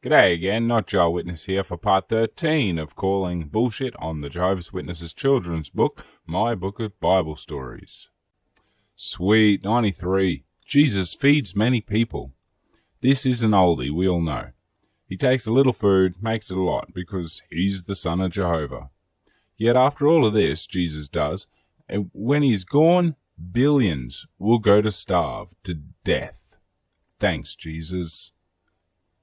G'day again, NotJah Witness here for part 13 of calling bullshit on the Jehovah's Witnesses children's book, My Book of Bible Stories. Sweet 93. Jesus feeds many people. This is an oldie, we all know. He takes a little food, makes it a lot, because he's the son of Jehovah. Yet after all of this, Jesus does, and when he's gone, billions will go to starve to death. Thanks, Jesus.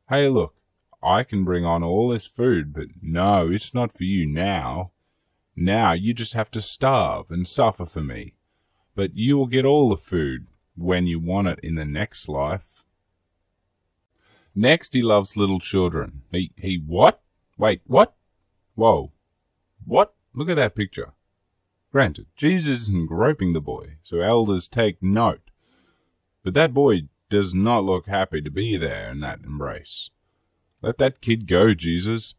Hey, look. I can bring on all this food, but no, it's not for you now. Now you just have to starve and suffer for me. But you will get all the food when you want it in the next life. Next, he loves little children. He what? Wait, what? Whoa. What? Look at that picture. Granted, Jesus isn't groping the boy, so elders take note. But that boy does not look happy to be there in that embrace. Let that kid go, Jesus.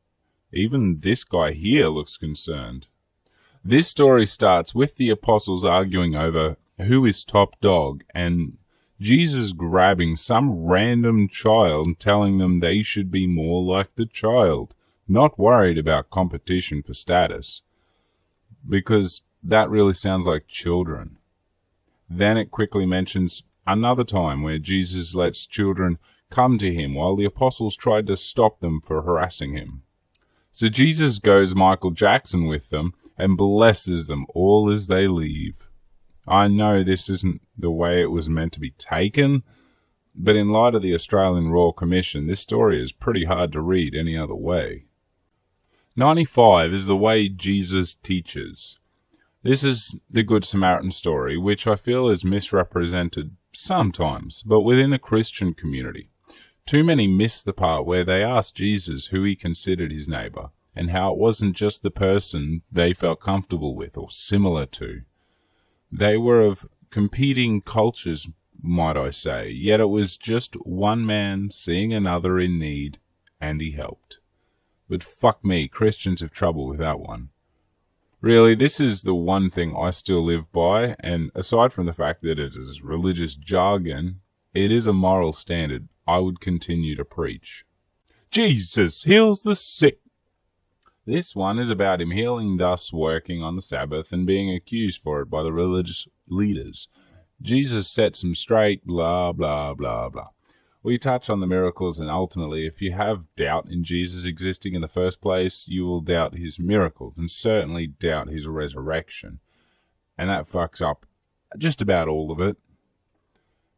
Even this guy here looks concerned. This story starts with the apostles arguing over who is top dog, and Jesus grabbing some random child and telling them they should be more like the child, not worried about competition for status, because that really sounds like children. Then it quickly mentions another time where Jesus lets children come to him while the apostles tried to stop them for harassing him. So Jesus goes Michael Jackson with them and blesses them all as they leave. I know this isn't the way it was meant to be taken, but in light of the Australian Royal Commission, this story is pretty hard to read any other way. 95 is the way Jesus teaches. This is the Good Samaritan story, which I feel is misrepresented sometimes, but within the Christian community. Too many miss the part where they asked Jesus who he considered his neighbor, and how it wasn't just the person they felt comfortable with or similar to. They were of competing cultures, might I say, yet it was just one man seeing another in need, and he helped. But fuck me, Christians have trouble with that one. Really, this is the one thing I still live by, and aside from the fact that it is religious jargon, it is a moral standard I would continue to preach. Jesus heals the sick. This one is about him healing, thus working on the Sabbath and being accused for it by the religious leaders. Jesus sets him straight, blah, blah, blah, blah. We touch on the miracles, and ultimately, if you have doubt in Jesus existing in the first place, you will doubt his miracles, and certainly doubt his resurrection. And that fucks up just about all of it.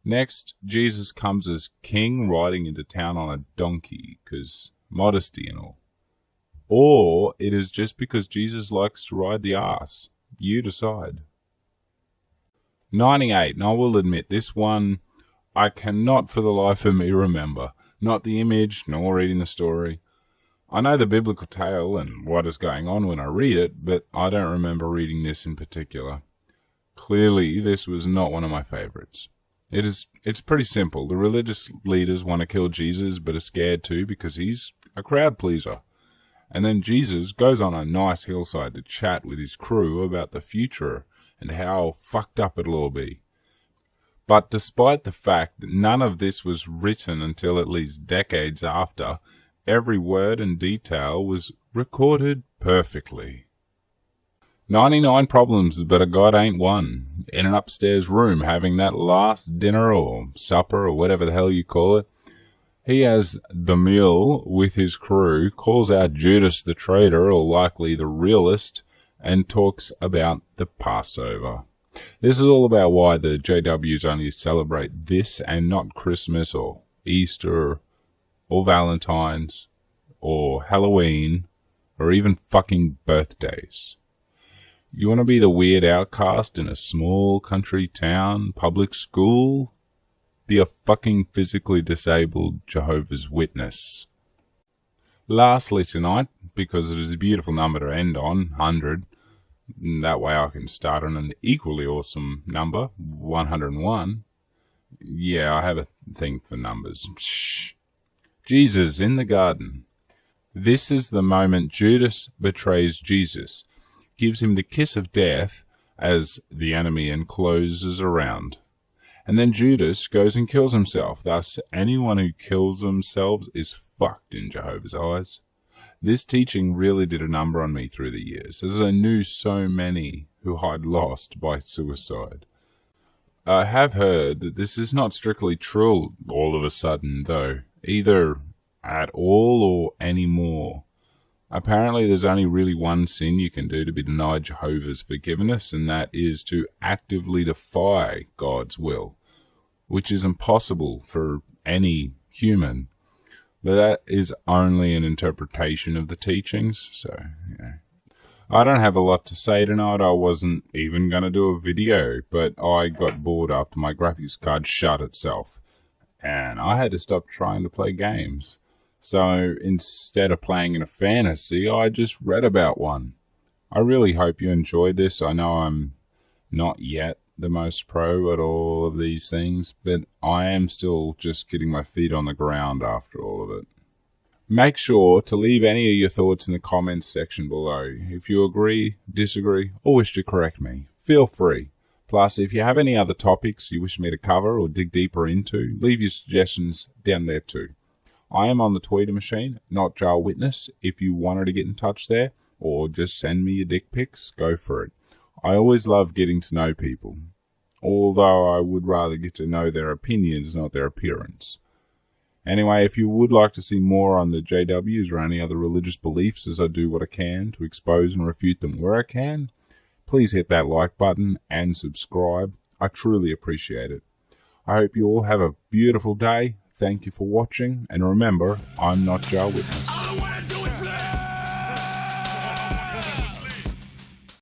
Next, Jesus comes as king riding into town on a donkey, 'cause modesty and all. Or it is just because Jesus likes to ride the arse. You decide. 98, and I will admit, this one I cannot for the life of me remember. Not the image, nor reading the story. I know the biblical tale and what is going on when I read it, but I don't remember reading this in particular. Clearly, this was not one of my favorites. It's pretty simple. The religious leaders want to kill Jesus, but are scared too because he's a crowd pleaser. And then Jesus goes on a nice hillside to chat with his crew about the future and how fucked up it'll all be. But despite the fact that none of this was written until at least decades after, every word and detail was recorded perfectly. 99 problems, but a God ain't one. In an upstairs room having that last dinner or supper or whatever the hell you call it. He has the meal with his crew, calls out Judas the traitor, or likely the realist, and talks about the Passover. This is all about why the JWs only celebrate this and not Christmas or Easter or Valentine's or Halloween or even fucking birthdays. You want to be the weird outcast in a small country town, public school? Be a fucking physically disabled Jehovah's Witness. Lastly tonight, because it is a beautiful number to end on, 100, that way I can start on an equally awesome number, 101. Yeah, I have a thing for numbers. Shh. Jesus in the garden. This is the moment Judas betrays Jesus, gives him the kiss of death as the enemy encloses around. And then Judas goes and kills himself. Thus, anyone who kills themselves is fucked in Jehovah's eyes. This teaching really did a number on me through the years, as I knew so many who had lost by suicide. I have heard that this is not strictly true all of a sudden, though, either at all or any more. Apparently there's only really one sin you can do to be denied Jehovah's forgiveness, and that is to actively defy God's will, which is impossible for any human. But that is only an interpretation of the teachings, so, I don't have a lot to say tonight. I wasn't even going to do a video, but I got bored after my graphics card shut itself, and I had to stop trying to play games. So instead of playing in a fantasy, I just read about one. I really hope you enjoyed this. I know I'm not yet the most pro at all of these things, but I am still just getting my feet on the ground after all of it. Make sure to leave any of your thoughts in the comments section below. If you agree, disagree, or wish to correct me, feel free. Plus, if you have any other topics you wish me to cover or dig deeper into, leave your suggestions down there too. I am on the Twitter machine, NotJah Witness. If you wanted to get in touch there, or just send me your dick pics, go for it. I always love getting to know people, although I would rather get to know their opinions, not their appearance. Anyway, if you would like to see more on the JWs or any other religious beliefs, as I do what I can to expose and refute them where I can, please hit that like button and subscribe. I truly appreciate it. I hope you all have a beautiful day. Thank you for watching, and remember, I'm NotJah Witness.